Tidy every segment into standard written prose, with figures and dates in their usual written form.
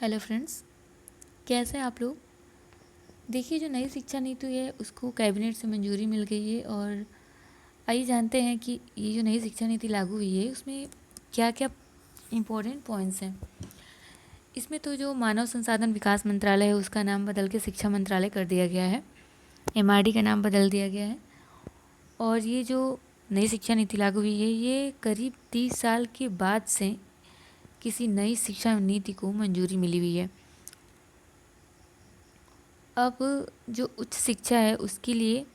Hello friends, कैसे हैं आप लोग। देखिए, जो नई शिक्षा नीति है उसको कैबिनेट से मंजूरी मिल गई है और आइए जानते हैं कि ये जो नई शिक्षा नीति लागू हुई है उसमें क्या क्या इम्पोर्टेंट पॉइंट्स हैं। इसमें तो जो मानव संसाधन विकास मंत्रालय है उसका नाम बदल के शिक्षा मंत्रालय कर दिया गया है, MRD का नाम बदल दिया गया है। और ये जो नई शिक्षा नीति लागू हुई है ये करीब 30 साल के बाद से किसी नई शिक्षा नीति को मंजूरी मिली हुई है। अब जो उच्च शिक्षा है उसके लिए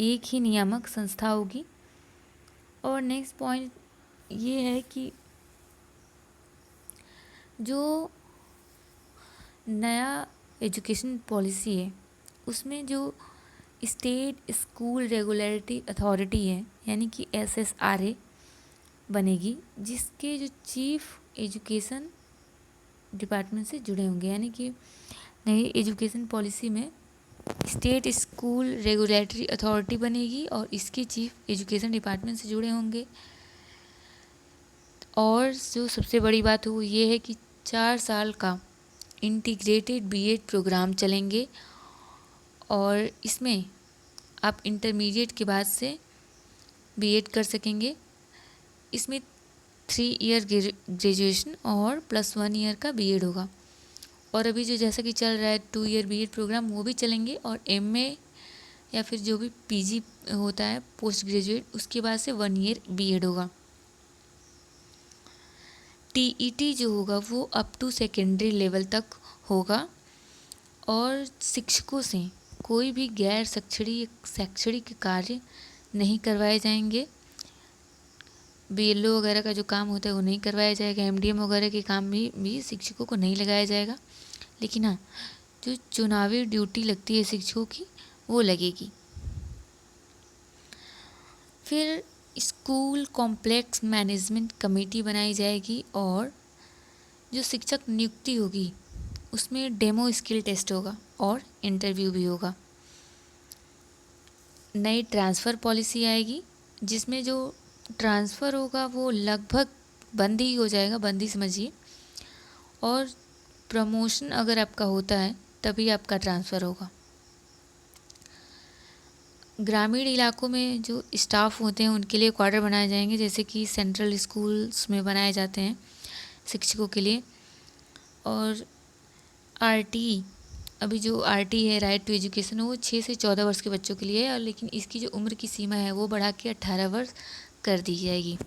एक ही नियामक संस्था होगी। और नेक्स्ट पॉइंट ये है कि जो नया एजुकेशन पॉलिसी है उसमें जो स्टेट स्कूल रेगुलेटरी अथॉरिटी है यानी कि SSRA बनेगी, जिसके जो चीफ एजुकेशन डिपार्टमेंट से जुड़े होंगे। यानी कि नई एजुकेशन पॉलिसी में स्टेट स्कूल रेगुलेटरी अथॉरिटी बनेगी और इसके चीफ एजुकेशन डिपार्टमेंट से जुड़े होंगे। और जो सबसे बड़ी बात है वो ये है कि 4 साल का इंटीग्रेटेड BEd प्रोग्राम चलेंगे और इसमें आप इंटरमीडिएट के बाद से BEd कर सकेंगे। इसमें 3 ईयर ग्रेजुएशन और +1 ईयर का BEd होगा। और अभी जो जैसा कि चल रहा है 2 ईयर BEd प्रोग्राम वो भी चलेंगे और MA या फिर जो भी PG होता है पोस्ट ग्रेजुएट उसके बाद से 1 ईयर BEd होगा। TET जो होगा वो अप टू सेकेंडरी लेवल तक होगा और शिक्षकों से कोई भी गैर शैक्षणिक कार्य नहीं करवाए जाएंगे। BLO वगैरह का जो काम होता है वो नहीं करवाया जाएगा। MDM वगैरह के काम भी शिक्षकों को नहीं लगाया जाएगा। लेकिन हाँ, जो चुनावी ड्यूटी लगती है शिक्षकों की वो लगेगी। फिर स्कूल कॉम्प्लेक्स मैनेजमेंट कमेटी बनाई जाएगी और जो शिक्षक नियुक्ति होगी उसमें डेमो स्किल टेस्ट होगा और इंटरव्यू भी होगा। नई ट्रांसफ़र पॉलिसी आएगी जिसमें जो ट्रांसफ़र होगा वो लगभग बंद ही हो जाएगा, बंद ही समझिए। और प्रमोशन अगर आपका होता है तभी आपका ट्रांसफ़र होगा। ग्रामीण इलाकों में जो स्टाफ होते हैं उनके लिए क्वार्टर बनाए जाएंगे, जैसे कि सेंट्रल स्कूल्स में बनाए जाते हैं शिक्षकों के लिए। और RT, अभी जो RT है राइट टू एजुकेशन वो 6 से 14 वर्ष के बच्चों के लिए है, और लेकिन इसकी जो उम्र की सीमा है वो बढ़ा के 18 वर्ष कर दी जाएगी।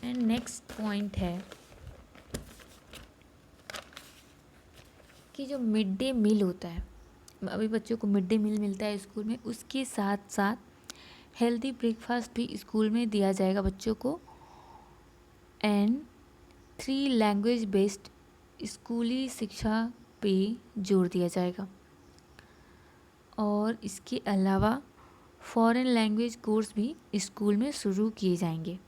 एंड नेक्स्ट पॉइंट है कि जो मिड डे मील होता है, अभी बच्चों को मिड डे मील मिलता है स्कूल में, उसके साथ साथ हेल्दी ब्रेकफास्ट भी स्कूल में दिया जाएगा बच्चों को। एंड 3 लैंग्वेज बेस्ड स्कूली शिक्षा पे जोर दिया जाएगा। और इसके अलावा फॉरेन लैंग्वेज कोर्स भी स्कूल में शुरू किए जाएंगे।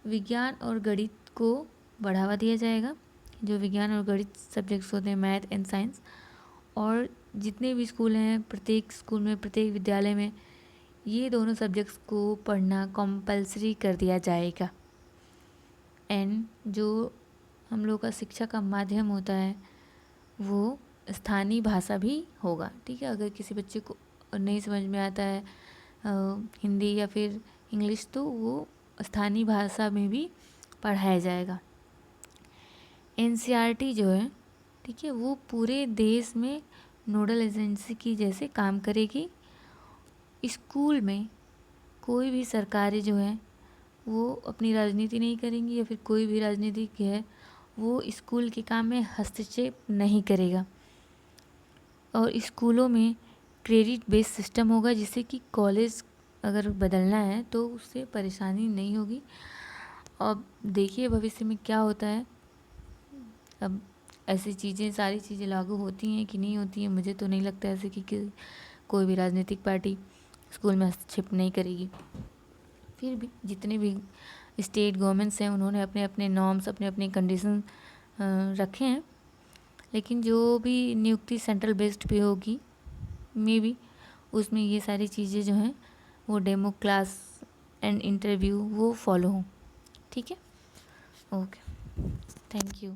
विज्ञान और गणित को बढ़ावा दिया जाएगा। जो विज्ञान और गणित सब्जेक्ट्स होते हैं, मैथ एंड साइंस, और जितने भी स्कूल हैं प्रत्येक स्कूल में प्रत्येक विद्यालय में ये दोनों सब्जेक्ट्स को पढ़ना कंपलसरी कर दिया जाएगा। एंड जो हम लोग का शिक्षा का माध्यम होता है वो स्थानीय भाषा भी होगा। ठीक है, अगर किसी बच्चे को नहीं समझ में आता है हिंदी या फिर इंग्लिश तो वो स्थानीय भाषा में भी पढ़ाया जाएगा। NCERT जो है, ठीक है, वो पूरे देश में नोडल एजेंसी की जैसे काम करेगी। स्कूल में कोई भी सरकारी जो है वो अपनी राजनीति नहीं करेंगी या फिर कोई भी राजनीतिक है वो स्कूल के काम में हस्तक्षेप नहीं करेगा। और स्कूलों में क्रेडिट बेस्ड सिस्टम होगा जिससे कि कॉलेज अगर बदलना है तो उससे परेशानी नहीं होगी। अब देखिए भविष्य में क्या होता है। अब ऐसी चीज़ें सारी चीज़ें लागू होती हैं कि नहीं होती हैं, मुझे तो नहीं लगता ऐसे कि कोई भी राजनीतिक पार्टी स्कूल में हस्तक्षेप नहीं करेगी। फिर भी जितने भी स्टेट गवर्नमेंट्स हैं उन्होंने अपने अपने नॉर्म्स अपने अपने कंडीशन रखे हैं। लेकिन जो भी नियुक्ति सेंट्रल बेस्ड पे होगी मे बी उसमें ये सारी चीज़ें जो हैं वो डेमो क्लास एंड इंटरव्यू वो फॉलो हों। ठीक है, ओके। Thank you.